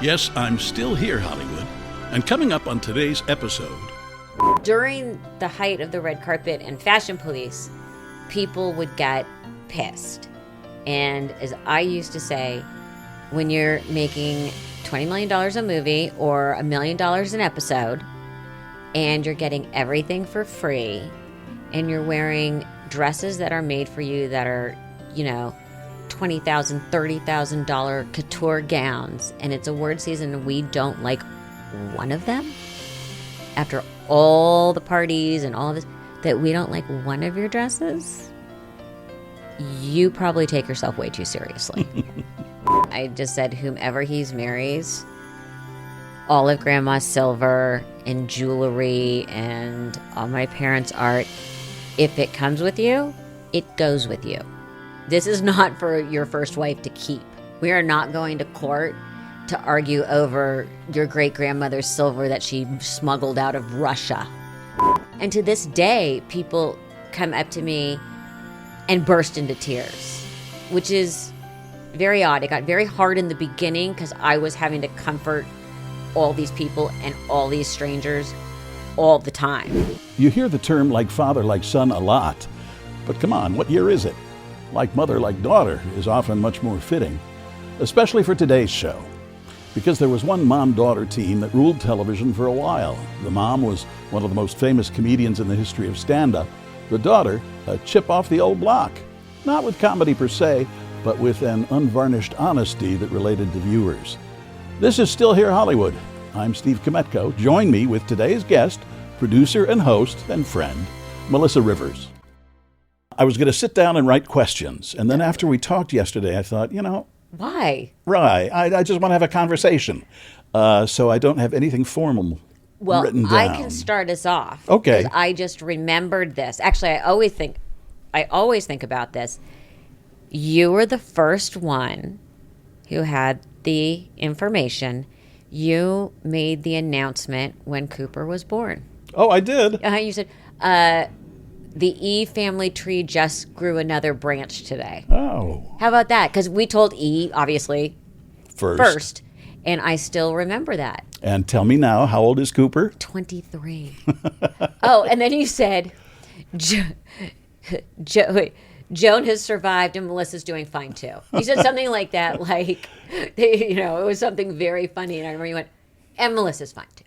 Yes, I'm still here, Hollywood. And coming up on today's episode... During the height of the red carpet and fashion police, people would get pissed. And as I used to say, when you're making $20 million a movie or $1 million an episode, and you're getting everything for free, and you're wearing dresses that are made for you that are, $20,000, $30,000 couture gowns, and it's award season and we don't like one of them, after all the parties and all of this, that we don't like one of your dresses, you probably take yourself way too seriously. I just said, whomever he marries, all of Grandma's silver and jewelry and all my parents' art, if it comes with you, it goes with you. This is not for your first wife to keep. We are not going to court to argue over your great-grandmother's silver that she smuggled out of Russia. And to this day, people come up to me and burst into tears, which is very odd. It got very hard in the beginning because I was having to comfort all these people and all these strangers all the time. You hear the term like father, like son a lot. But come on, what year is it? Like mother, like daughter is often much more fitting, especially for today's show. Because there was one mom-daughter team that ruled television for a while. The mom was one of the most famous comedians in the history of stand-up. The daughter, a chip off the old block. Not with comedy per se, but with an unvarnished honesty that related to viewers. This is Still Here Hollywood. I'm Steve Kmetko. Join me with today's guest, producer and host and friend, Melissa Rivers. I was going to sit down and write questions, and then after we talked yesterday, I thought, Why? Right. I just want to have a conversation. So I don't have anything formal written down. I can start us off. Okay. Because I just remembered this. Actually, I always think about this. You were the first one who had the information. You made the announcement when Cooper was born. Oh, I did? You said, the E family tree just grew another branch today. Oh. How about that? Because we told E, obviously, first. And I still remember that. And tell me now, how old is Cooper? 23. Oh, and then you said, Joan has survived and Melissa's doing fine too. You said something like that, it was something very funny. And I remember you went, and Melissa's fine too.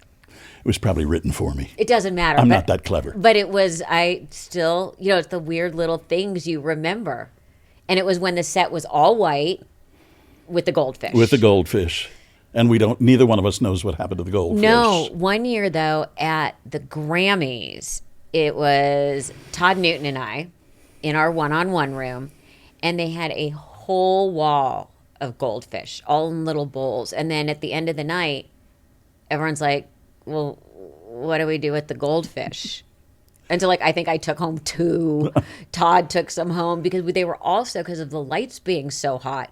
It was probably written for me. It doesn't matter. I'm not that clever. But it was, it's the weird little things you remember. And it was when the set was all white with the goldfish. With the goldfish. And neither one of us knows what happened to the goldfish. No. One year, though, at the Grammys, it was Todd Newton and I in our one-on-one room, and they had a whole wall of goldfish, all in little bowls. And then at the end of the night, everyone's like, well, what do we do with the goldfish? And so, I think I took home 2. Todd took some home because they were also, because of the lights being so hot,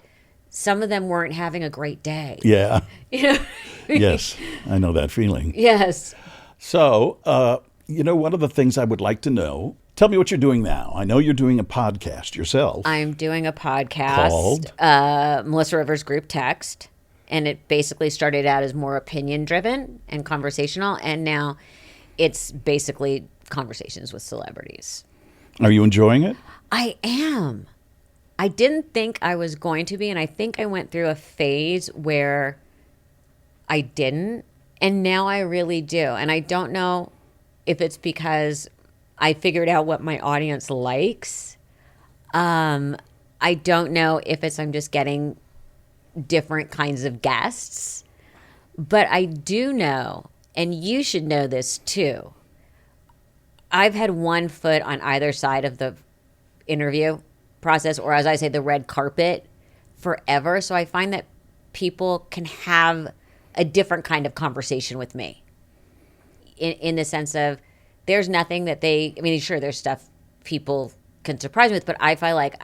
some of them weren't having a great day. Yeah. Yes, I know that feeling. Yes. So, one of the things I would like to know, tell me what you're doing now. I know you're doing a podcast yourself. I'm doing a podcast called Melissa Rivers Group Text. And it basically started out as more opinion-driven and conversational, and now it's basically conversations with celebrities. Are you enjoying it? I am. I didn't think I was going to be, and I think I went through a phase where I didn't, and now I really do. And I don't know if it's because I figured out what my audience likes. I don't know if I'm just getting different kinds of guests, but I do know, and you should know this too, I've had one foot on either side of the interview process, or as I say, the red carpet, forever. So I find that people can have a different kind of conversation with me in the sense of there's nothing that sure, there's stuff people can surprise me with, but I feel like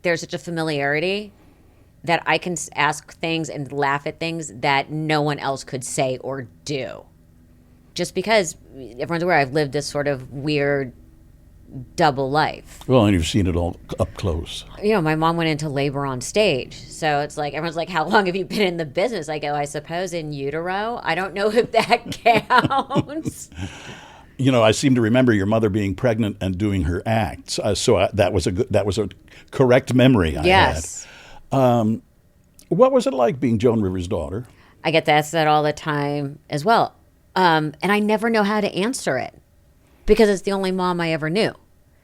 there's such a familiarity that I can ask things and laugh at things that no one else could say or do. Just because everyone's aware I've lived this sort of weird double life. Well, and you've seen it all up close. My mom went into labor on stage. So it's like, everyone's like, how long have you been in the business? I go, I suppose in utero. I don't know if that counts. I seem to remember your mother being pregnant and doing her acts. That was a correct memory I Yes. had. What was it like being Joan Rivers' daughter? I get asked that all the time as well. And I never know how to answer it because it's the only mom I ever knew.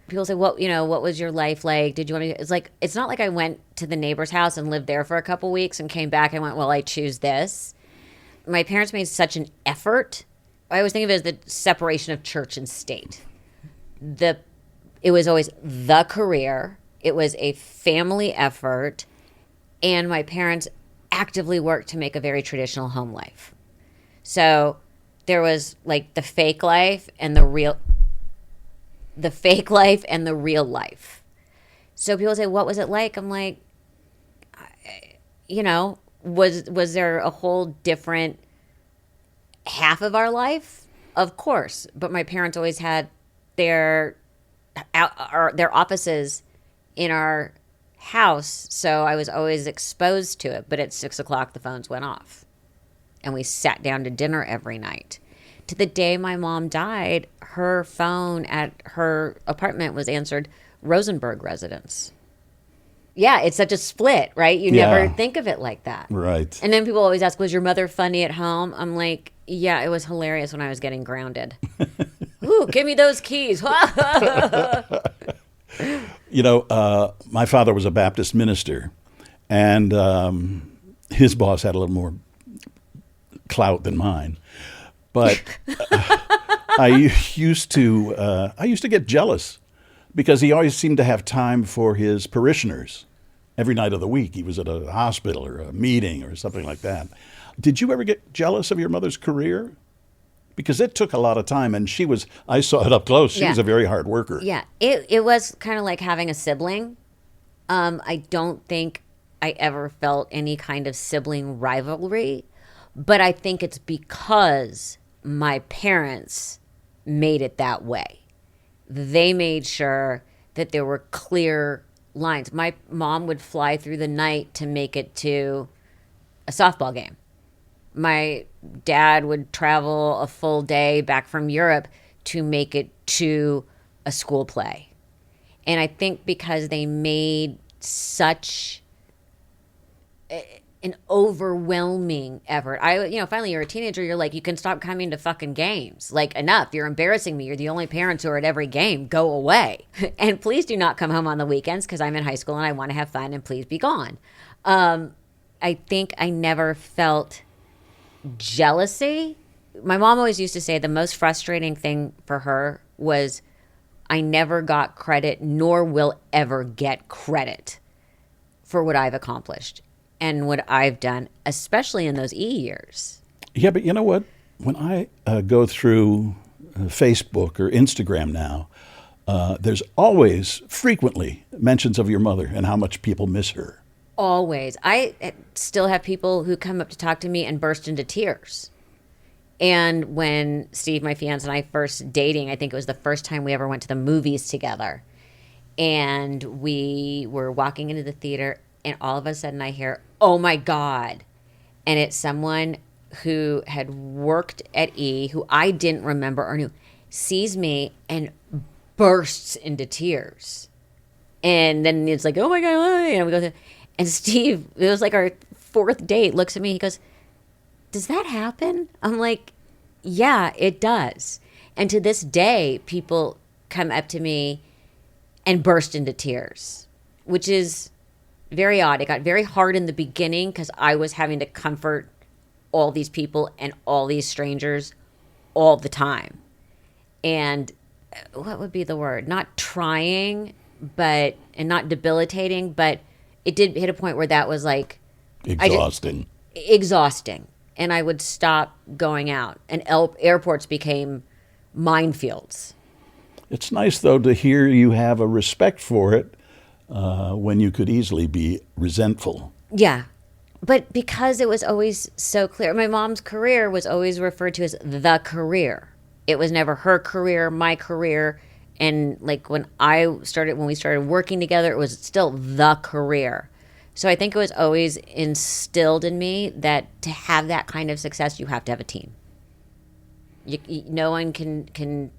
People say, what was your life like? Did you want to? It's like, it's not like I went to the neighbor's house and lived there for a couple weeks and came back and went, well, I choose this. My parents made such an effort. I always think of it as the separation of church and state. It was always the career. It was a family effort. And my parents actively worked to make a very traditional home life. So there was like the fake life and the real life. So people say, what was it like? I'm like, was there a whole different half of our life? Of course. But my parents always had their offices in our house. So I was always exposed to it. But at 6:00, the phones went off. And we sat down to dinner every night. To the day my mom died, her phone at her apartment was answered, Rosenberg residence. Yeah, it's such a split, right? You never think of it like that. Right. And then people always ask, was your mother funny at home? I'm like, yeah, it was hilarious when I was getting grounded. Ooh, give me those keys. My father was a Baptist minister, and his boss had a little more clout than mine. But I used to get jealous because he always seemed to have time for his parishioners. Every night of the week, he was at a hospital or a meeting or something like that. Did you ever get jealous of your mother's career? Because it took a lot of time, and I saw it up close. She was a very hard worker. Yeah, it was kind of like having a sibling. I don't think I ever felt any kind of sibling rivalry, but I think it's because my parents made it that way. They made sure that there were clear lines. My mom would fly through the night to make it to a softball game. My dad would travel a full day back from Europe to make it to a school play. And I think because they made such an overwhelming effort. Finally you're a teenager, you're like, you can stop coming to fucking games. Like, enough. You're embarrassing me. You're the only parents who are at every game. Go away. And please do not come home on the weekends because I'm in high school and I want to have fun, and please be gone. I think I never felt jealousy. My mom always used to say the most frustrating thing for her was I never got credit, nor will ever get credit for what I've accomplished and what I've done, especially in those years. Yeah, but you know what? When I go through Facebook or Instagram now, there's always, frequently, mentions of your mother and how much people miss her. Always. I still have people who come up to talk to me and burst into tears. And when Steve, my fiance, and I first dating, I think it was the first time we ever went to the movies together. And we were walking into the theater, and all of a sudden I hear, oh my God. And it's someone who had worked at E, who I didn't remember or knew, sees me and bursts into tears. And then it's like, oh my God. And we go, and Steve, it was like our fourth date, looks at me, he goes, does that happen? I'm like, yeah, it does. And to this day, people come up to me and burst into tears, which is very odd. It got very hard in the beginning because I was having to comfort all these people and all these strangers all the time. And what would be the word? Not trying, and not debilitating, but it did hit a point where that was like exhausting. Exhausting. And I would stop going out. And airports became minefields. It's nice, though, to hear you have a respect for it when you could easily be resentful. Yeah. But because it was always so clear, my mom's career was always referred to as the career. It was never her career, my career. And like when we started working together, it was still the career. So I think it was always instilled in me that to have that kind of success, you have to have a team. No one can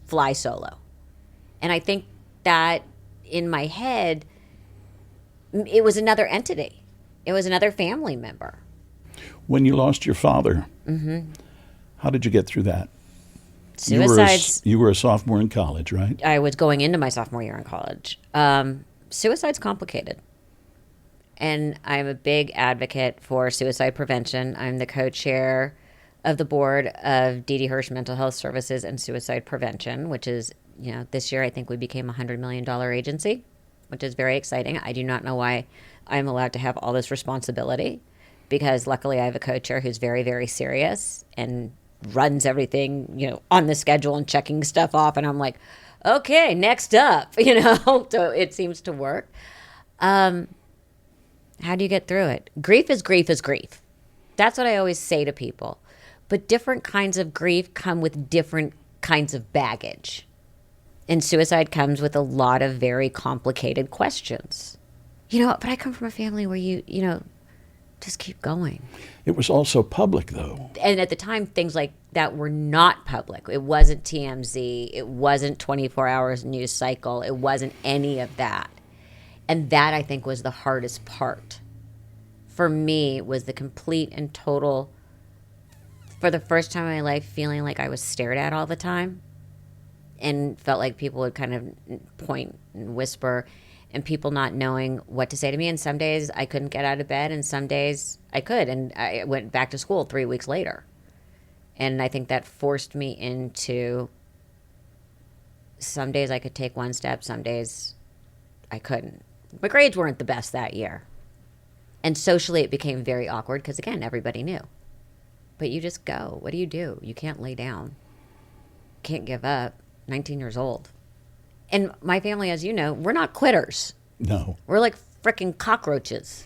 fly solo. And I think that in my head, it was another entity. It was another family member. When you lost your father, how did you get through that? Suicides. You were a sophomore in college, right? I was going into my sophomore year in college. Suicide's complicated. And I'm a big advocate for suicide prevention. I'm the co-chair of the board of D.D. Hirsch Mental Health Services and Suicide Prevention, which is, this year I think we became a $100 million agency, which is very exciting. I do not know why I'm allowed to have all this responsibility, because luckily I have a co-chair who's very, very serious and runs everything, on the schedule and checking stuff off. And I'm like, okay, next up, so it seems to work. How do you get through it? Grief is grief is grief. That's what I always say to people. But different kinds of grief come with different kinds of baggage. And suicide comes with a lot of very complicated questions. But I come from a family where you just keep going. It was also public, though. And at the time, things like that were not public. It wasn't TMZ. It wasn't 24 Hours news cycle. It wasn't any of that. And that, I think, was the hardest part. For me, was the complete and total, for the first time in my life, feeling like I was stared at all the time. And felt like people would kind of point and whisper, and people not knowing what to say to me. And some days I couldn't get out of bed, and some days I could. And I went back to school 3 weeks later. And I think that forced me into, some days I could take one step, some days I couldn't. My grades weren't the best that year. And socially it became very awkward because, again, everybody knew. But you just go. What do? You can't lay down. Can't give up. 19 years old. And my family, as you know, we're not quitters. No. We're like frickin' cockroaches.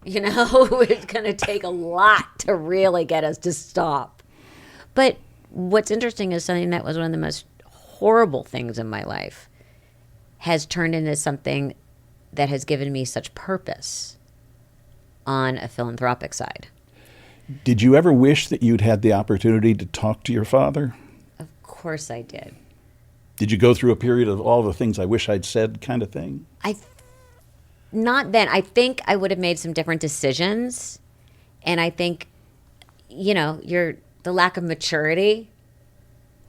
It's going to take a lot to really get us to stop. But what's interesting is something that was one of the most horrible things in my life has turned into something that has given me such purpose on a philanthropic side. Did you ever wish that you'd had the opportunity to talk to your father? Of course I did. Did you go through a period of all the things I wish I'd said kind of thing? Not then. I think I would have made some different decisions. And I think, the lack of maturity.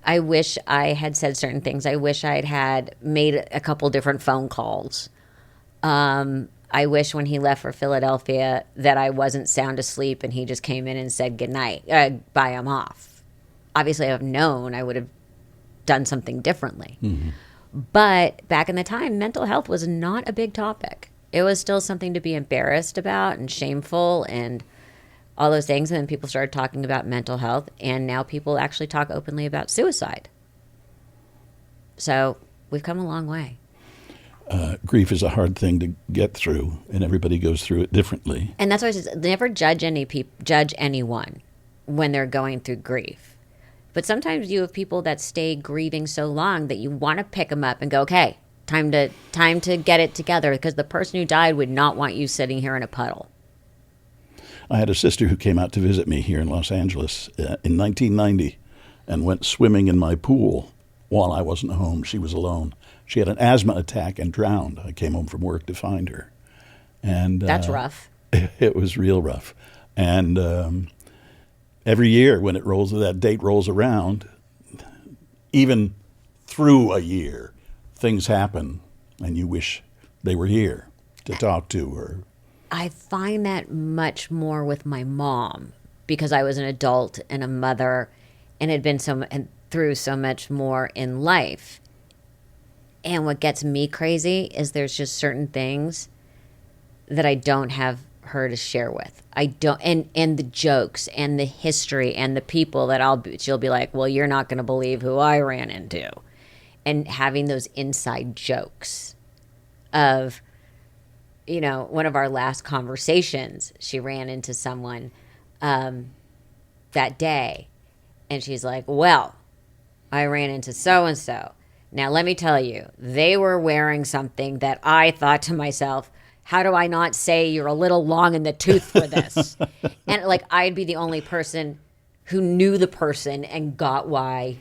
I wish I had said certain things. I wish I'd had made a couple different phone calls. I wish when he left for Philadelphia that I wasn't sound asleep and he just came in and said goodnight. Bye, I'm off. Obviously, I've known I would have done something differently. Mm-hmm. But back in the time, mental health was not a big topic. It was still something to be embarrassed about and shameful and all those things. And then people started talking about mental health, and now people actually talk openly about suicide. So we've come a long way. Grief is a hard thing to get through, and everybody goes through it differently. And that's why I say never judge anyone when they're going through grief. But sometimes you have people that stay grieving so long that you want to pick them up and go, okay, time to get it together, because the person who died would not want you sitting here in a puddle. I had a sister who came out to visit me here in Los Angeles in 1990 and went swimming in my pool while I wasn't home. She was alone. She had an asthma attack and drowned. I came home from work to find her. And that's rough. It was real rough. And every year when that date rolls around, even through a year, things happen and you wish they were here to talk to her. I find that much more with my mom, because I was an adult and a mother and had been through so much more in life. And what gets me crazy is there's just certain things that I don't have her to share with. I don't, and the jokes and the history and the people that she'll be like, well, you're not going to believe who I ran into. And having those inside jokes of, one of our last conversations, she ran into someone that day, and she's like, well, I ran into so-and-so, Now, let me tell you, they were wearing something that I thought to myself, how do I not say you're a little long in the tooth for this? And like, I'd be the only person who knew the person and got why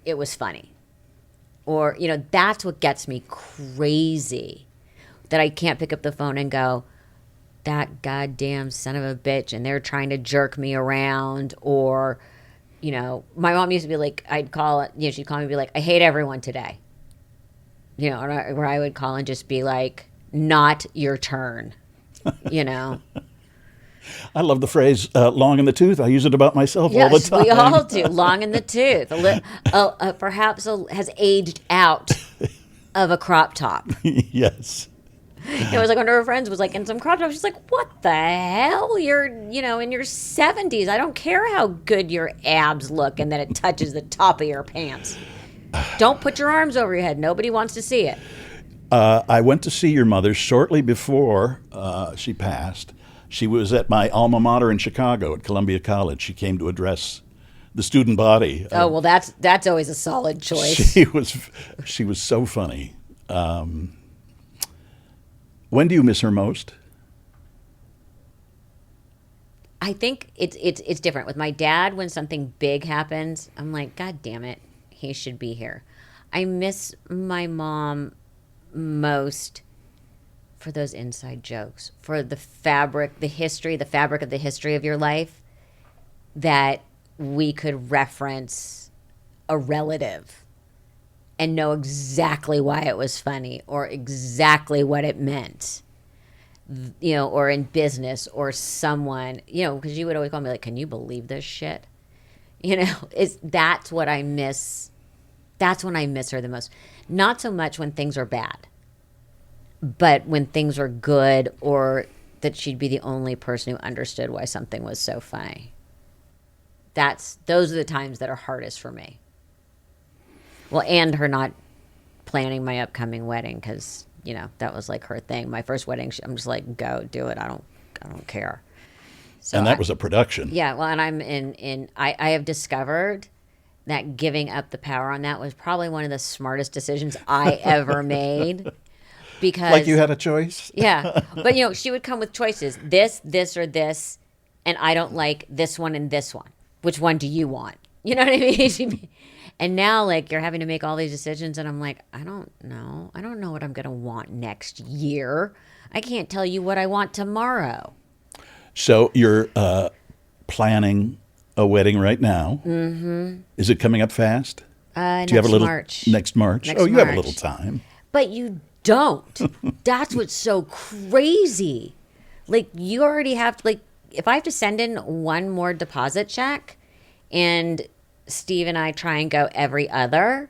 it was funny. Or, that's what gets me crazy, that I can't pick up the phone and go, that goddamn son of a bitch, and they're trying to jerk me around. Or, my mom used to be like, I'd call it, she'd call me and be like, I hate everyone today. Where I would call and just be like, not your turn, I love the phrase long in the tooth. I use it about myself all the time. Yes, we all do. Long in the tooth. Perhaps has aged out of a crop top. Yes. It was like one of her friends was like in some crop top. She's like, what the hell? You're, in your 70s. I don't care how good your abs look and that it touches the top of your pants. Don't put your arms over your head. Nobody wants to see it. I went to see your mother shortly before she passed. She was at my alma mater in Chicago at Columbia College. She came to address the student body. Oh, well, that's always a solid choice. She was so funny. When do you miss her most? I think it's different. With my dad, when something big happens, I'm like, God damn it, he should be here. I miss my mom most for those inside jokes, for the fabric of the history of your life, that we could reference a relative and know exactly why it was funny or exactly what it meant, or in business or someone, because you would always call me like, can you believe this shit? That's what I miss. That's when I miss her the most. Not so much when things are bad, but when things are good, or that she'd be the only person who understood why something was so funny. Those are the times that are hardest for me. Well, and her not planning my upcoming wedding, because, that was like her thing. My first wedding, I'm just like, go do it. I don't care. So and that was a production. Yeah. Well, and I'm I have discovered that giving up the power on that was probably one of the smartest decisions I ever made. Because, like you had a choice? Yeah. But, she would come with choices. This, or this, and I don't like this one and this one. Which one do you want? You know what I mean? And now, like, you're having to make all these decisions, and I'm like, I don't know. I don't know what I'm going to want next year. I can't tell you what I want tomorrow. So you're planning a wedding right now. Mm-hmm. Is it coming up fast? Do you have a little March. Next March? Next you March. have a little time. But you don't. That's what's so crazy. Like, you already have to, like, if I have to send in one more deposit check and Steve and I try and go every other,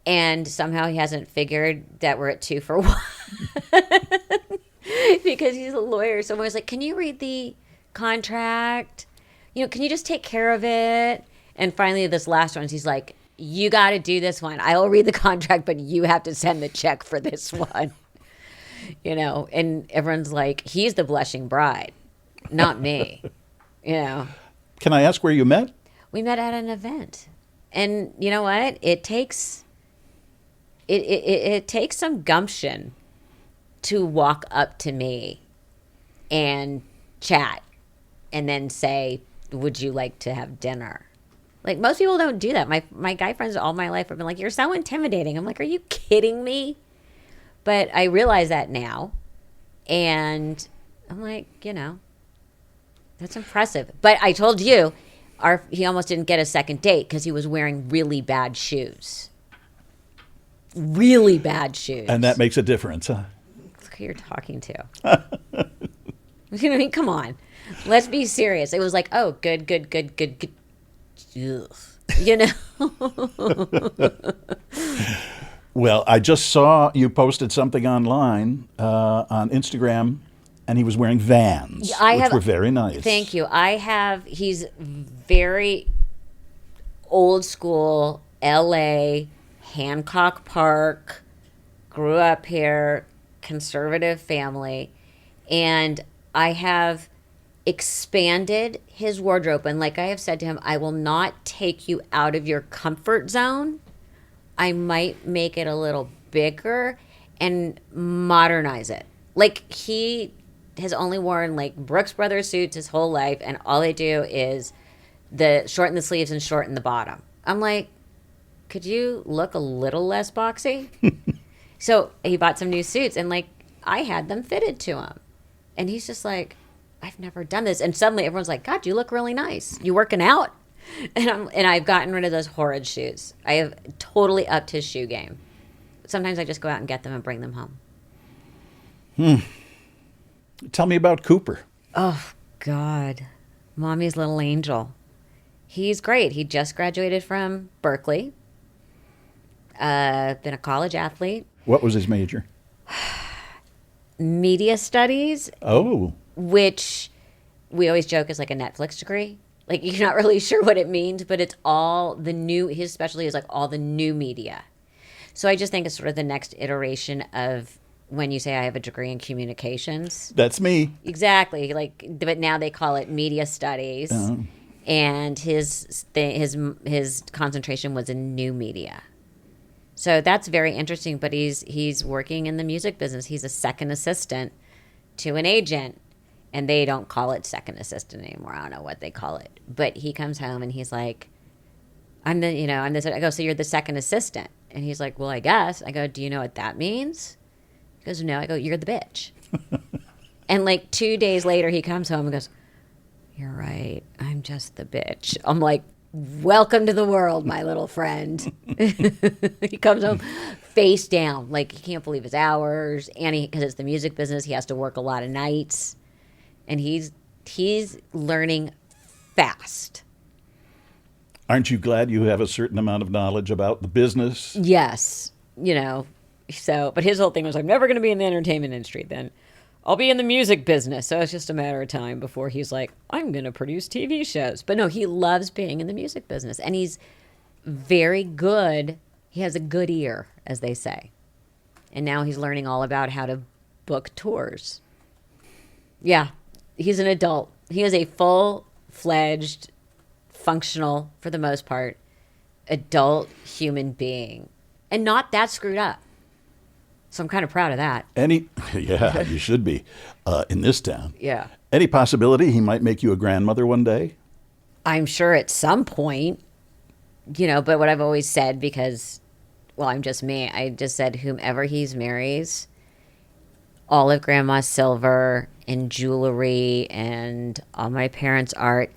and somehow he hasn't figured that we're at 2 for 1 because he's a lawyer. So I was like, can you read the contract? Can you just take care of it? And finally, this last one, he's like, you got to do this one. I will read the contract, but you have to send the check for this one. And everyone's like, he's the blushing bride, not me. Can I ask where you met? We met at an event. And you know what? It takes it takes some gumption to walk up to me and chat and then say, would you like to have dinner? Like, most people don't do that. My guy friends all my life have been like, you're so intimidating. I'm like, are you kidding me? But I realize that now. And I'm like, that's impressive. But I told you, he almost didn't get a second date because he was wearing really bad shoes. Really bad shoes. And that makes a difference, huh? Look who you're talking to. I mean, come on. Let's be serious. It was like, oh, good. Ugh. Well, I just saw you posted something online on Instagram, and he was wearing Vans, which were very nice. Thank you. He's very old school, L.A., Hancock Park, grew up here, conservative family, and I have expanded his wardrobe. And like I have said to him, I will not take you out of your comfort zone. I might make it a little bigger and modernize it. Like, he has only worn like Brooks Brothers suits his whole life, and all they do is shorten the sleeves and shorten the bottom. I'm like, could you look a little less boxy? So he bought some new suits, and like, I had them fitted to him. And he's just like, I've never done this. And suddenly everyone's like, God, you look really nice. You working out? And I've gotten rid of those horrid shoes. I have totally upped his shoe game. Sometimes I just go out and get them and bring them home. Tell me about Cooper. Oh, God. Mommy's little angel. He's great. He just graduated from Berkeley. Been a college athlete. What was his major? Media studies. Oh. Which we always joke is like a Netflix degree. Like, you're not really sure what it means, but it's all the new, his specialty is like all the new media. So I just think it's sort of the next iteration of when you say I have a degree in communications. That's me. Exactly. Like, but now they call it media studies. Uh-huh. And his concentration was in new media. So that's very interesting, but he's working in the music business. He's a second assistant to an agent, and they don't call it second assistant anymore. I don't know what they call it. But he comes home and he's like, I'm this. I go, so you're the second assistant. And he's like, well, I guess. I go, do you know what that means? He goes, no. I go, you're the bitch. And like 2 days later, he comes home and goes, you're right. I'm just the bitch. I'm like, welcome to the world, my little friend. He comes home face down. Like, he can't believe his hours. And because it's the music business, he has to work a lot of nights. And he's learning fast. Aren't you glad you have a certain amount of knowledge about the business? Yes. So, but his whole thing was, I'm never going to be in the entertainment industry then. I'll be in the music business. So it's just a matter of time before he's like, I'm going to produce TV shows. But no, he loves being in the music business. And he's very good. He has a good ear, as they say. And now he's learning all about how to book tours. Yeah, he's an adult. He is a full-fledged, functional, for the most part, adult human being. And not that screwed up. So I'm kind of proud of that. Yeah, you should be in this town. Yeah. Any possibility he might make you a grandmother one day? I'm sure at some point, but what I've always said, because, well, I'm just me, I just said whomever he marries, all of Grandma's silver and jewelry and all my parents' art,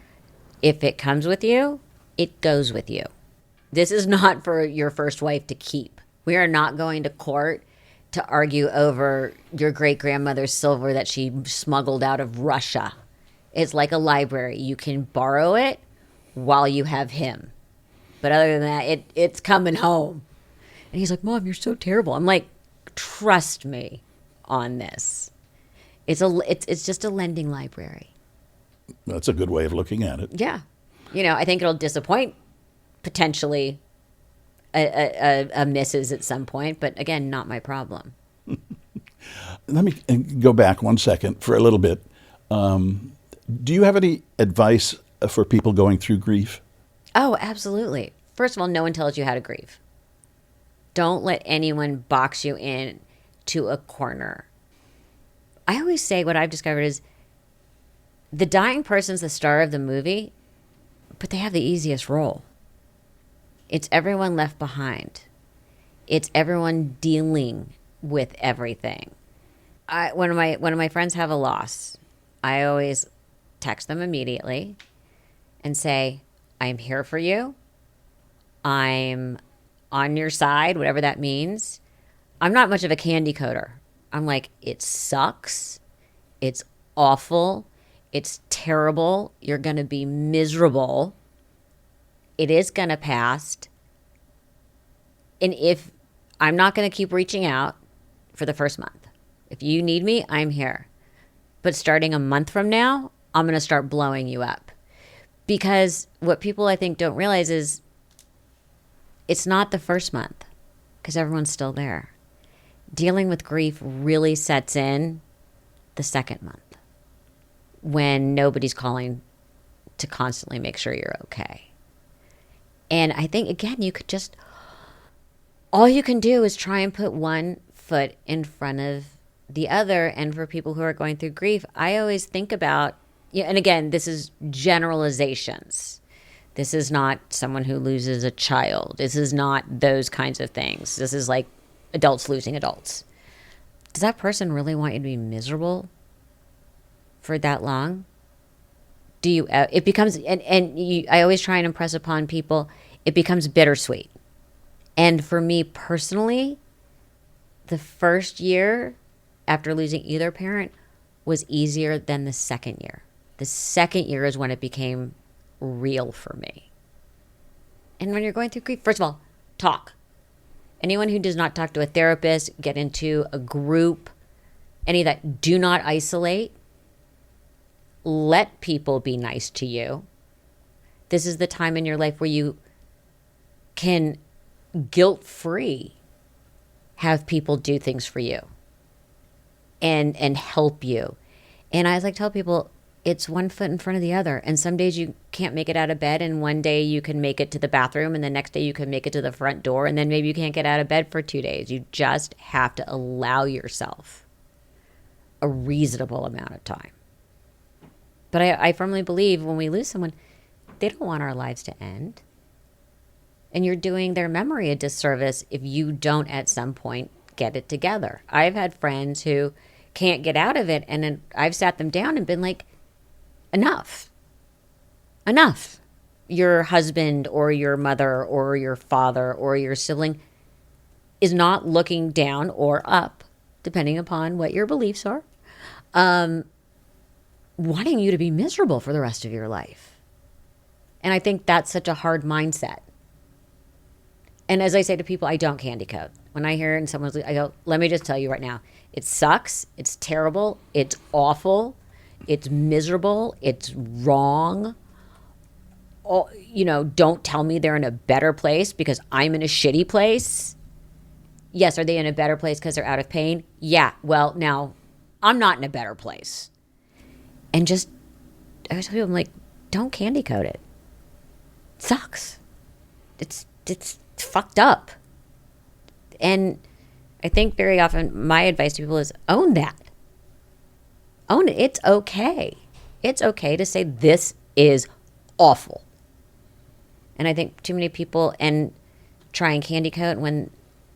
if it comes with you, it goes with you. This is not for your first wife to keep. We are not going to court to argue over your great-grandmother's silver that she smuggled out of Russia. It's like a library. You can borrow it while you have him. But other than that, it's coming home. And he's like, Mom, you're so terrible. I'm like, trust me on this. It's just a lending library. That's a good way of looking at it. Yeah. I think it'll disappoint potentially a missus at some point, but again, not my problem. Let me go back 1 second for a little bit. Do you have any advice for people going through grief? Oh, absolutely. First of all, no one tells you how to grieve. Don't let anyone box you in to a corner. I always say what I've discovered is the dying person's the star of the movie, but they have the easiest role. It's everyone left behind. It's everyone dealing with everything. When my friends have a loss, I always text them immediately and say, I'm here for you. I'm on your side, whatever that means. I'm not much of a candy coater. I'm like, it sucks. It's awful. It's terrible. You're going to be miserable. It is going to pass. And if I'm not going to keep reaching out for the first month. If you need me, I'm here. But starting a month from now, I'm going to start blowing you up. Because what people, I think, don't realize is it's not the first month because everyone's still there. Dealing with grief really sets in the second month when nobody's calling to constantly make sure you're okay. And I think, again, you could just all you can do is try and put one foot in front of the other. And for people who are going through grief, I always think about, and again, this is generalizations. This is not someone who loses a child. This is not those kinds of things. This is like adults losing adults. Does that person really want you to be miserable for that long? Do you, it becomes, I always try and impress upon people, it becomes bittersweet. And for me personally, the first year after losing either parent was easier than the second year. The second year is when it became real for me. And when you're going through grief, first of all, talk. Anyone who does not talk to a therapist, get into a group, any of that, do not isolate. Let people be nice to you. This is the time in your life where you can guilt-free have people do things for you and help you. And I like tell people, it's one foot in front of the other. And some days you can't make it out of bed, and one day you can make it to the bathroom, and the next day you can make it to the front door, and then maybe you can't get out of bed for 2 days. You just have to allow yourself a reasonable amount of time. But I firmly believe when we lose someone, they don't want our lives to end. And you're doing their memory a disservice if you don't at some point get it together. I've had friends who can't get out of it, and then I've sat them down and been like, enough. Your husband or your mother or your father or your sibling is not looking down or up, depending upon what your beliefs are, wanting you to be miserable for the rest of your life. And I think that's such a hard mindset. And as I say to people, I don't candy coat. When I hear it and someone's like, I go, let me just tell you right now, it sucks, it's terrible, it's awful, it's miserable, it's wrong. Don't tell me they're in a better place because I'm in a shitty place. Yes, are they in a better place because they're out of pain? Yeah, well, now, I'm not in a better place. And I always tell people, I'm like, don't candy coat it. It sucks. It's fucked up. And I think very often my advice to people is own that. Own it. It's okay. It's okay to say this is awful. And I think too many people try and candy coat. When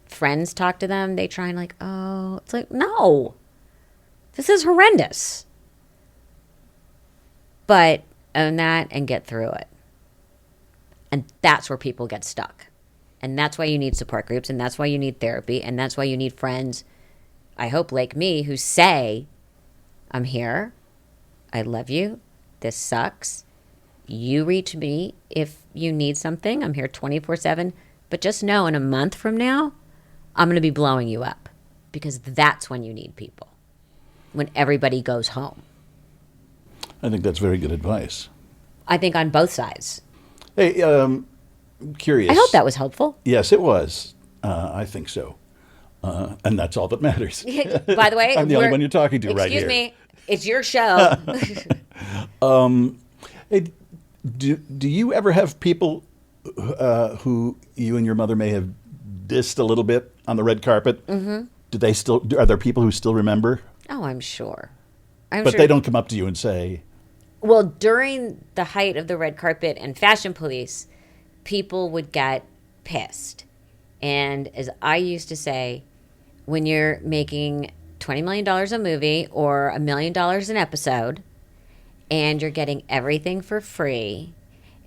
friends talk to them, they try and like, oh, it's like, no, this is horrendous. But own that and get through it. And that's where people get stuck. And that's why you need support groups, and that's why you need therapy, and that's why you need friends, I hope like me, who say, I'm here, I love you, this sucks, you reach me if you need something, I'm here 24/7, but just know in a month from now, I'm going to be blowing you up, because that's when you need people, when everybody goes home. I think that's very good advice. I think on both sides. Hey, curious. I hope that was helpful. Yes, it was. I think so. And that's all that matters. By the way, I'm the only one you're talking to right here. Excuse me. It's your show. Hey, do you ever have people who you and your mother may have dissed a little bit on the red carpet? Mm-hmm. Are there people who still remember? Oh, I'm sure. But they don't come up to you and say... Well, during the height of the red carpet and fashion police, people would get pissed. And as I used to say, when you're making $20 million a movie or $1 million an episode, and you're getting everything for free,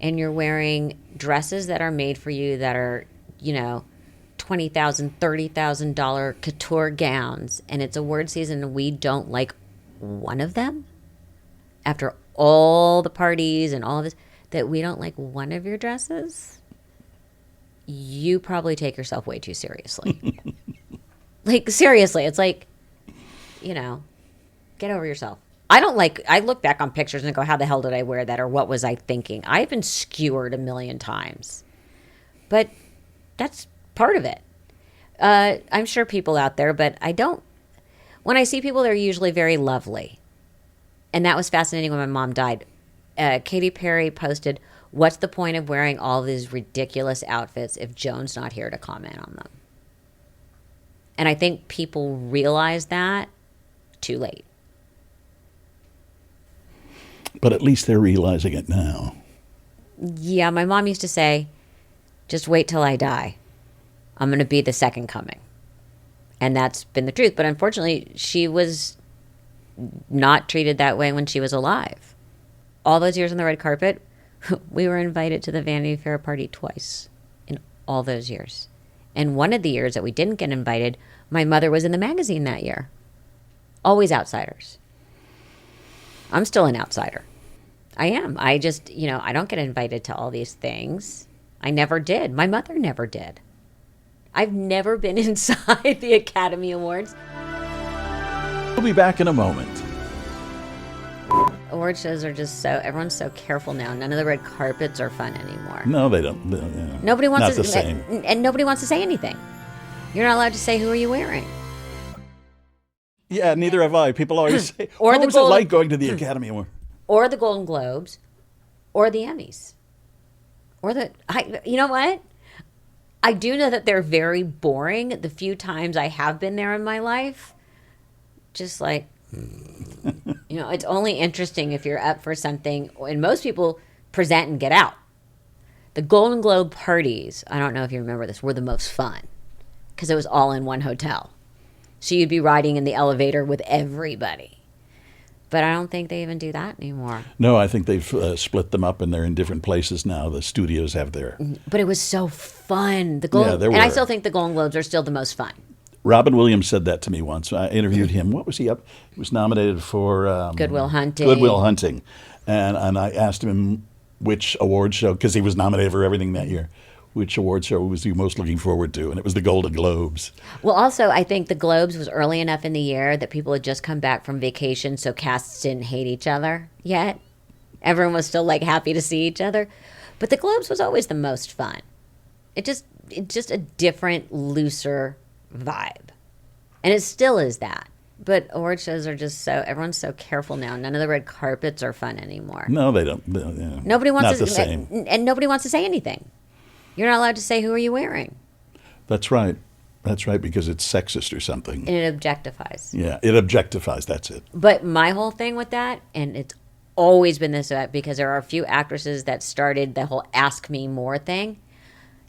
and you're wearing dresses that are made for you that are, $20,000, $30,000 couture gowns, and it's award season and we don't like one of them, after all the parties and all of this, that we don't like one of your dresses, you probably take yourself way too seriously. Like, seriously, it's like, get over yourself. I look back on pictures and go, how the hell did I wear that? Or what was I thinking? I've been skewered 1,000,000 times. But that's part of it. I'm sure people out there, but when I see people, they're usually very lovely. And that was fascinating when my mom died. Katy Perry posted, what's the point of wearing all these ridiculous outfits if Joan's not here to comment on them? And I think people realize that too late. But at least they're realizing it now. Yeah, my mom used to say, just wait till I die. I'm going to be the second coming. And that's been the truth. But unfortunately, she was not treated that way when she was alive. All those years on the red carpet, we were invited to the Vanity Fair party twice in all those years. And one of the years that we didn't get invited, my mother was in the magazine that year. Always outsiders. I'm still an outsider. I am. I just, I don't get invited to all these things. I never did. My mother never did. I've never been inside the Academy Awards. We'll be back in a moment. Award shows are just everyone's so careful now. None of the red carpets are fun anymore. No, they don't. Nobody wants not to the same. And nobody wants to say anything. You're not allowed to say, who are you wearing? Yeah, neither have I. People always say, Or what the was it Golden- like going to the Academy Award? Or the Golden Globes, or the Emmys, or you know what? I do know that they're very boring. The few times I have been there in my life, just like, it's only interesting if you're up for something. And most people present and get out. The Golden Globe parties, I don't know if you remember this, were the most fun because it was all in one hotel. So you'd be riding in the elevator with everybody. But I don't think they even do that anymore. No, I think they've split them up and they're in different places now. The studios have their... But it was so fun. there and I were. still think the Golden Globes are still the most fun. Robin Williams said that to me once. I interviewed him. What was he up? He was nominated for... Good Will Hunting. Good Will Hunting. And I asked him which award show, because he was nominated for everything that year, which award show was he most looking forward to? And it was the Golden Globes. Well, also, I think the Globes was early enough in the year that people had just come back from vacation, so casts didn't hate each other yet. Everyone was still, happy to see each other. But the Globes was always the most fun. It's just a different, looser vibe. And it still is that. But award shows are just everyone's so careful now. None of the red carpets are fun anymore. No, they don't. Nobody wants not to the same. And nobody wants to say anything. You're not allowed to say, who are you wearing? That's right. That's right, because it's sexist or something. And it objectifies. Yeah, it objectifies. That's it. But my whole thing with that, and it's always been this way, because there are a few actresses that started the whole ask me more thing.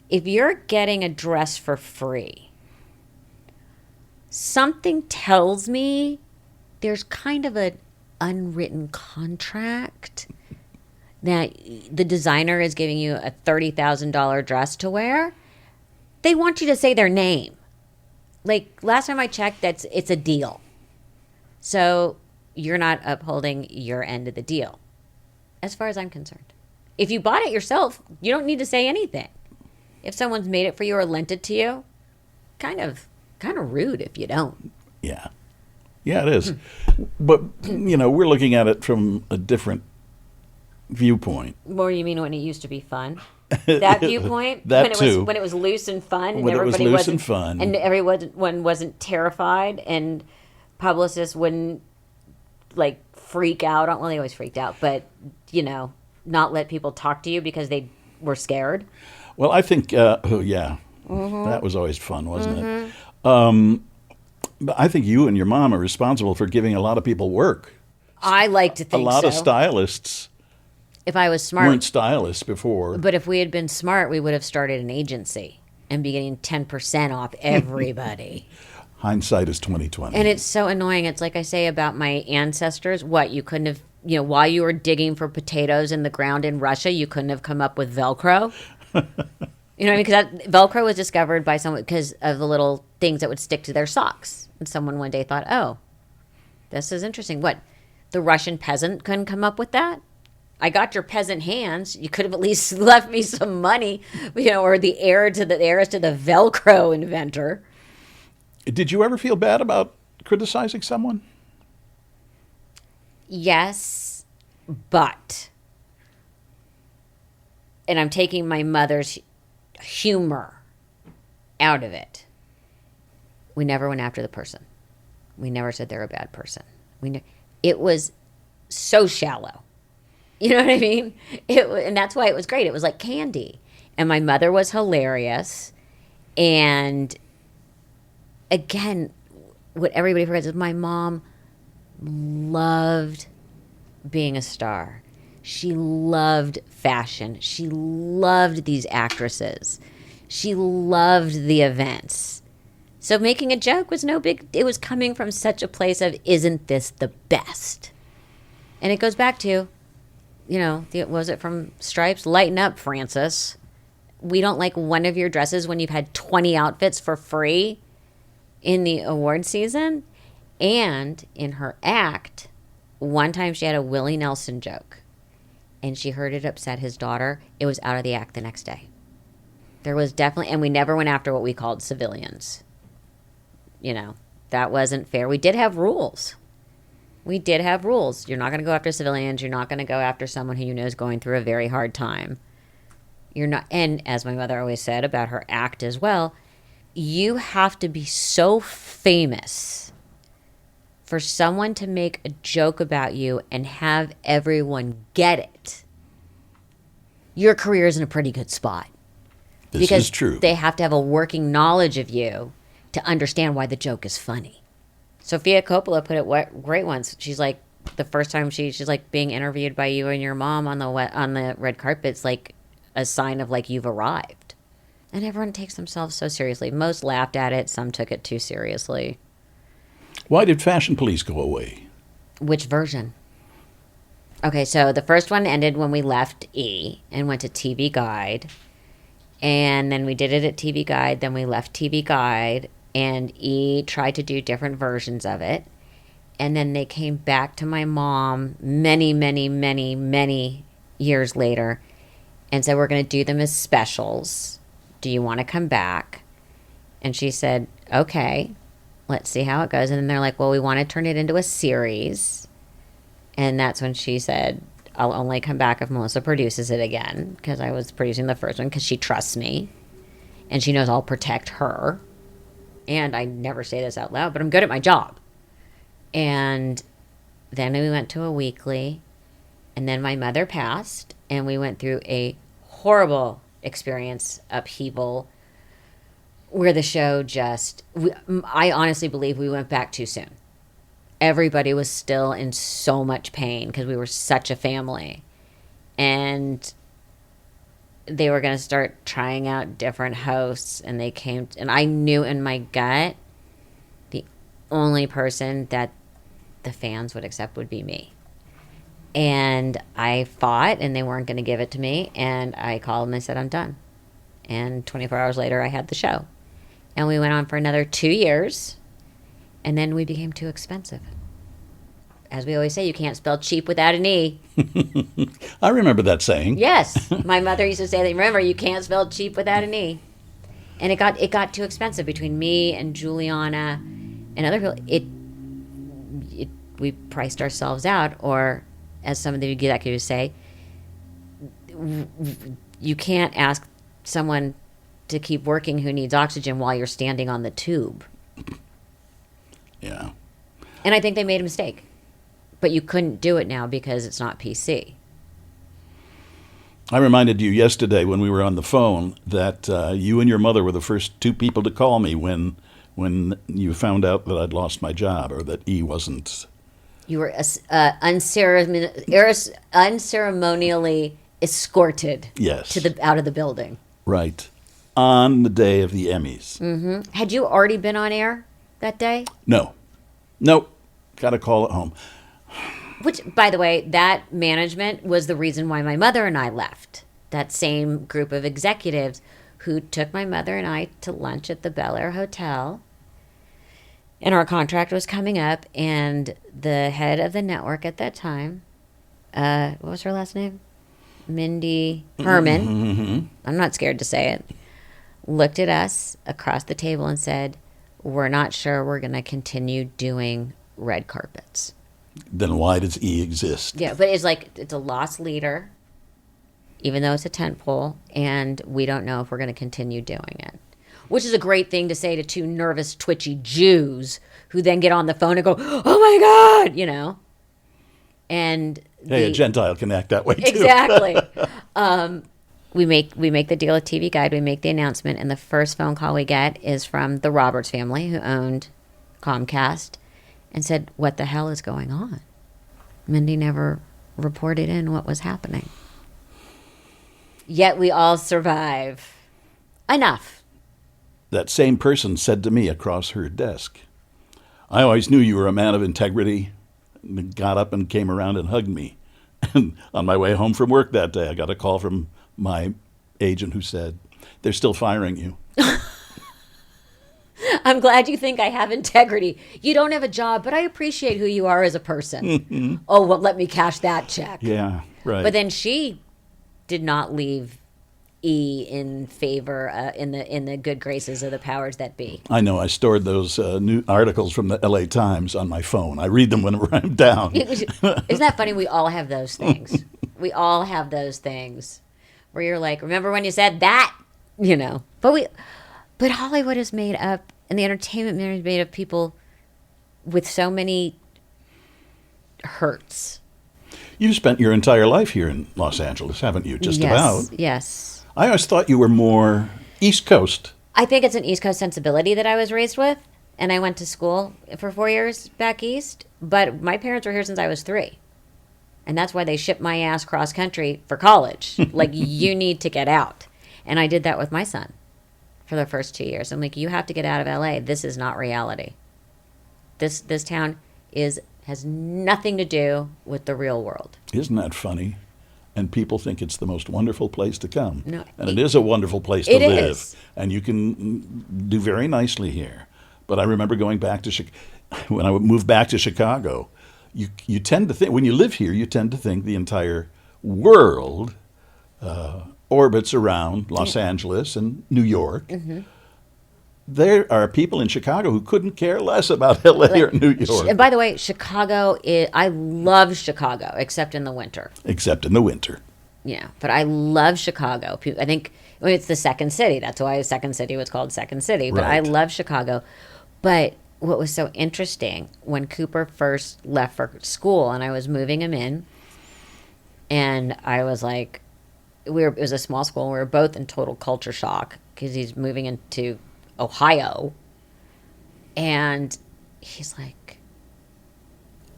If you're getting a dress for free, something tells me there's kind of an unwritten contract that the designer is giving you a $30,000 dress to wear. They want you to say their name. Last time I checked, it's a deal. So you're not upholding your end of the deal, as far as I'm concerned. If you bought it yourself, you don't need to say anything. If someone's made it for you or lent it to you, kind of rude if you don't. Yeah. Yeah, it is. But, we're looking at it from a different viewpoint. More you mean when it used to be fun? That viewpoint? That too. When it was loose and fun. And when it was everybody loose wasn't, and fun. And everyone wasn't terrified, and Publicist wouldn't, freak out. Well, they always freaked out, but, not let people talk to you because they were scared. Well, I think, that was always fun, wasn't it? But I think you and your mom are responsible for giving a lot of people work. I like to think a lot so. of stylists if I was smart, weren't stylists before. But if we had been smart, we would have started an agency and be getting 10% off everybody. Hindsight is 20/20. And it's so annoying. It's like I say about my ancestors. What, you couldn't have, while you were digging for potatoes in the ground in Russia, you couldn't have come up with Velcro? You know what I mean? Because Velcro was discovered by someone because of the little things that would stick to their socks. And someone one day thought, oh, this is interesting. What, the Russian peasant couldn't come up with that? I got your peasant hands. You could have at least left me some money, or the heiress to the Velcro inventor. Did you ever feel bad about criticizing someone? Yes, but, and I'm taking my mother's humor out of it. We never went after the person. We never said they're a bad person. It was so shallow. You know what I mean? And that's why it was great. It was like candy. And my mother was hilarious. And again, what everybody forgets is my mom loved being a star. She loved fashion. She loved these actresses. She loved the events. So making a joke was no big, it was coming from such a place of, isn't this the best? And it goes back to, was it from Stripes? Lighten up, Frances. We don't like one of your dresses when you've had 20 outfits for free in the award season. And in her act, one time she had a Willie Nelson joke. And she heard it upset his daughter. It was out of the act the next day. There was definitely, and we never went after what we called civilians. That wasn't fair. We did have rules. You're not going to go after civilians. You're not going to go after someone who is going through a very hard time. You're not, and as my mother always said about her act as well, you have to be so famous for someone to make a joke about you and have everyone get it. Your career is in a pretty good spot. This is true. They have to have a working knowledge of you to understand why the joke is funny. Sofia Coppola put it great once. She's like, the first time she's like being interviewed by you and your mom on the red carpet's like a sign of like you've arrived. And everyone takes themselves so seriously. Most laughed at it. Some took it too seriously. Why did Fashion Police go away? Which version? Okay, so the first one ended when we left E and went to TV Guide. And then we did it at TV Guide. Then we left TV Guide. And E tried to do different versions of it. And then they came back to my mom many, many, many, many years later and said, we're going to do them as specials. Do you want to come back? And she said, okay, let's see how it goes. And then they're like, well, we want to turn it into a series. And that's when she said, I'll only come back if Melissa produces it again, because I was producing the first one because she trusts me and she knows I'll protect her. And I never say this out loud, but I'm good at my job. And then we went to a weekly, and then my mother passed, and we went through a horrible experience, upheaval, where the show I honestly believe we went back too soon. Everybody was still in so much pain because we were such a family. And they were going to start trying out different hosts, and they came, and I knew in my gut the only person that the fans would accept would be me. And I fought, and they weren't going to give it to me, and I called and I said, I'm done. And 24 hours later, I had the show. And we went on for another 2 years, and then we became too expensive. As we always say, you can't spell cheap without an E. I remember that saying. Yes. My mother used to say that, remember, you can't spell cheap without an E. And it got too expensive between me and Juliana and other people. We priced ourselves out, or as some of the executives say, you can't ask someone to keep working who needs oxygen while you're standing on the tube. Yeah. And I think they made a mistake. But you couldn't do it now because it's not PC. I reminded you yesterday when we were on the phone that you and your mother were the first two people to call me when you found out that I'd lost my job, or that E wasn't. You were unceremonially escorted. Yes. Out of the building. Right. On the day of the Emmys. Mm-hmm. Had you already been on air that day? No. Nope. Got a call at home. Which, by the way, that management was the reason why my mother and I left. That same group of executives who took my mother and I to lunch at the Bel Air Hotel. And our contract was coming up, and the head of the network at that time, what was her last name? Mindy Herman. Mm-hmm. I'm not scared to say it. Looked at us across the table and said, we're not sure we're going to continue doing red carpets. Then why does E exist? Yeah, but it's a lost leader, even though it's a tent pole, and we don't know if we're going to continue doing it. Which is a great thing to say to two nervous, twitchy Jews who then get on the phone and go, oh my God, And hey, a Gentile can act that way too. Exactly. we make the deal with TV Guide. We make the announcement, and the first phone call we get is from the Roberts family, who owned Comcast, and said, "What the hell is going on?" Mindy never reported in what was happening. Yet we all survive. Enough. That same person said to me across her desk, "I always knew you were a man of integrity," and got up and came around and hugged me. And on my way home from work that day, I got a call from my agent who said, "They're still firing you." I'm glad you think I have integrity. You don't have a job, but I appreciate who you are as a person. Mm-hmm. Oh, well, let me cash that check. Yeah, right. But then she did not leave E in favor in the good graces of the powers that be. I know. I stored those new articles from the LA Times on my phone. I read them whenever I'm down. Isn't that funny? We all have those things. We all have those things where you're like, remember when you said that? You know. But Hollywood is made up, and the entertainment industry is made of people with so many hurts. You've spent your entire life here in Los Angeles, haven't you? Just about. Yes. I always thought you were more East Coast. I think it's an East Coast sensibility that I was raised with, and I went to school for 4 years back east, but my parents were here since I was 3. And that's why they shipped my ass cross country for college. Like, you need to get out. And I did that with my son for the first 2 years. I'm like, you have to get out of LA. This is not reality. This town has nothing to do with the real world. Isn't that funny? And people think it's the most wonderful place to come. No, and it is a wonderful place to it live. is. And you can do very nicely here. But I remember going back to when I moved back to Chicago, you tend to think, when you live here, you tend to think the entire world orbits around Los Angeles and New York. Mm-hmm. There are people in Chicago who couldn't care less about LA or New York. And by the way, I love Chicago, except in the winter. Except in the winter. Yeah, but I love Chicago. I think it's the second city. That's why Second City was called Second City. But I love Chicago. But what was so interesting, when Cooper first left for school and I was moving him in, and I was like, it was a small school. We were both in total culture shock because he's moving into Ohio. And he's like,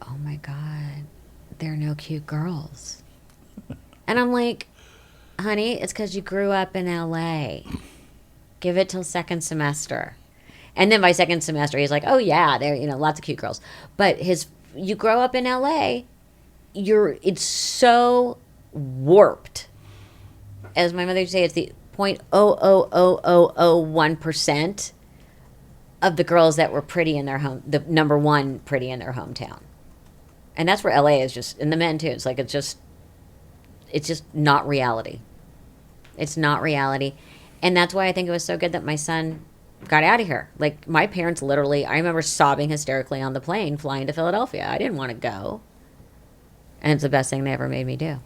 "Oh my God, there are no cute girls." And I'm like, "Honey, it's because you grew up in LA. Give it till second semester." And then by second semester, he's like, "Oh yeah, there, lots of cute girls." But you grow up in LA, it's so warped. As my mother would say, it's the 0.00001% of the girls that were pretty in their home, the number one pretty in their hometown. And that's where LA is just, and the men too. It's like, it's just not reality. It's not reality. And that's why I think it was so good that my son got out of here. Like, my parents literally, I remember sobbing hysterically on the plane flying to Philadelphia. I didn't want to go. And it's the best thing they ever made me do.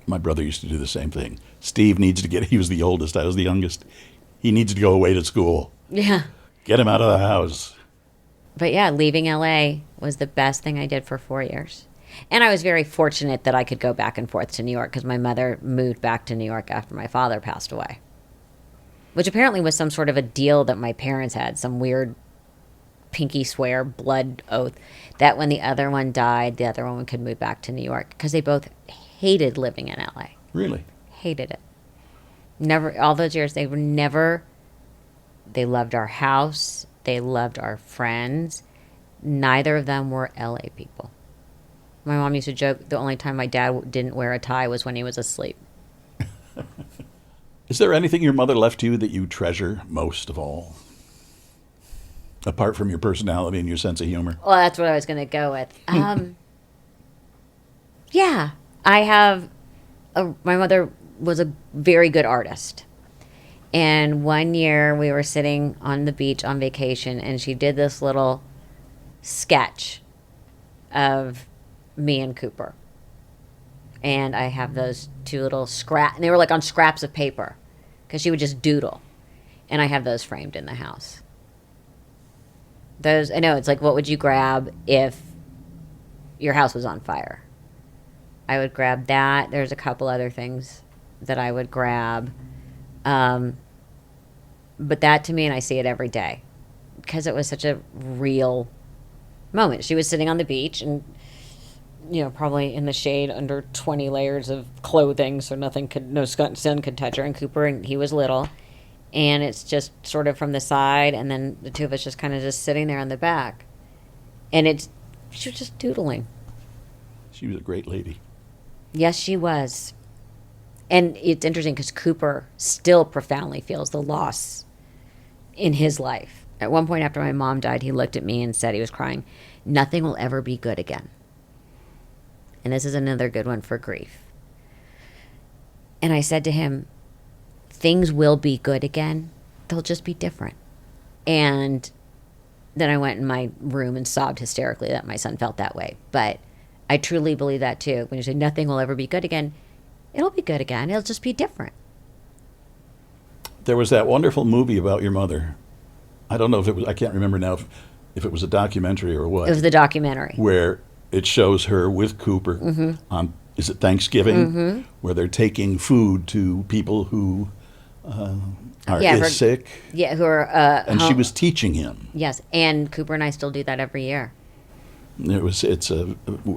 My brother used to do the same thing. Steve needs to he was the oldest, I was the youngest. He needs to go away to school. Yeah. Get him out of the house. But yeah, leaving LA was the best thing I did for 4 years. And I was very fortunate that I could go back and forth to New York because my mother moved back to New York after my father passed away. Which apparently was some sort of a deal that my parents had, some weird pinky swear blood oath, that when the other one died, the other one could move back to New York because they both hated living in LA. Really? Hated it. Never, all those years, they loved our house. They loved our friends. Neither of them were LA people. My mom used to joke the only time my dad didn't wear a tie was when he was asleep. Is there anything your mother left you that you treasure most of all? Apart from your personality and your sense of humor. Well, that's what I was going to go with. Yeah, I have. My mother was a very good artist. And one year we were sitting on the beach on vacation, and she did this little sketch of me and Cooper. And I have those two little and they were like on scraps of paper because she would just doodle. And I have those framed in the house. I know, it's like, what would you grab if your house was on fire? I would grab that. There's a couple other things that I would grab. But that to me, and I see it every day, because it was such a real moment. She was sitting on the beach and, probably in the shade under 20 layers of clothing, so no sun could touch her. And Cooper, and he was little, and it's just sort of from the side, and then the two of us just kind of just sitting there on the back. And she was just doodling. She was a great lady. Yes, she was. And it's interesting because Cooper still profoundly feels the loss in his life. At one point after my mom died, he looked at me and said, he was crying, "Nothing will ever be good again." And this is another good one for grief. And I said to him, things will be good again. They'll just be different. And then I went in my room and sobbed hysterically that my son felt that way. But I truly believe that too. When you say nothing will ever be good again, it'll be good again. It'll just be different. There was that wonderful movie about your mother. I don't know if it was, I can't remember now if it was a documentary or what. It was the documentary. Where it shows her with Cooper on, is it Thanksgiving? Where they're taking food to people who are sick. Yeah, who are... and she was teaching him. Yes, and Cooper and I still do that every year. It was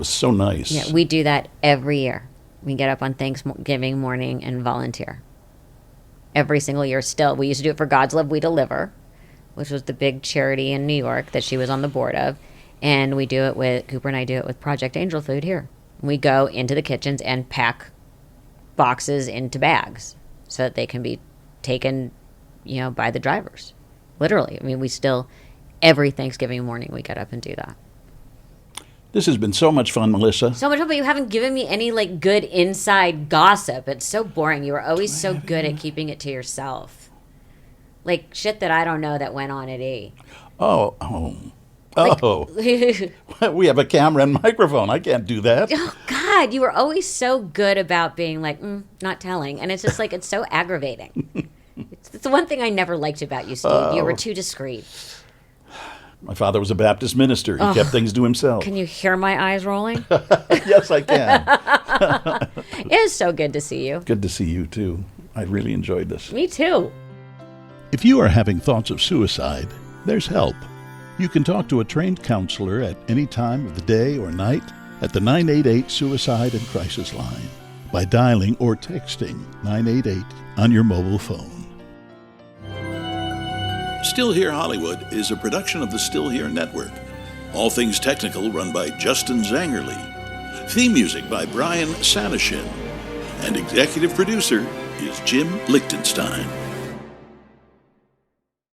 so nice. Yeah, we do that every year. We get up on Thanksgiving morning and volunteer. Every single year still. We used to do it for God's Love We Deliver, which was the big charity in New York that she was on the board of. And we do it with, Cooper and I do it with Project Angel Food here. We go into the kitchens and pack boxes into bags so that they can be taken, by the drivers. Literally. I mean, we still, every Thanksgiving morning, we get up and do that. This has been so much fun, Melissa. So much fun, but you haven't given me any, good inside gossip. It's so boring. You were always so good at keeping it to yourself. Shit that I don't know that went on at E. We have a camera and microphone. I can't do that. Oh, God. You were always so good about being not telling. And it's just it's so aggravating. It's the one thing I never liked about you, Steve. You were too discreet. My father was a Baptist minister. He kept things to himself. Can you hear my eyes rolling? Yes, I can. It is so good to see you. Good to see you, too. I really enjoyed this. Me, too. If you are having thoughts of suicide, there's help. You can talk to a trained counselor at any time of the day or night at the 988 Suicide and Crisis Line by dialing or texting 988 on your mobile phone. Still Here Hollywood is a production of the Still Here Network. All things technical run by Justin Zangerle. Theme music by Brian Sanashin. And executive producer is Jim Lichtenstein.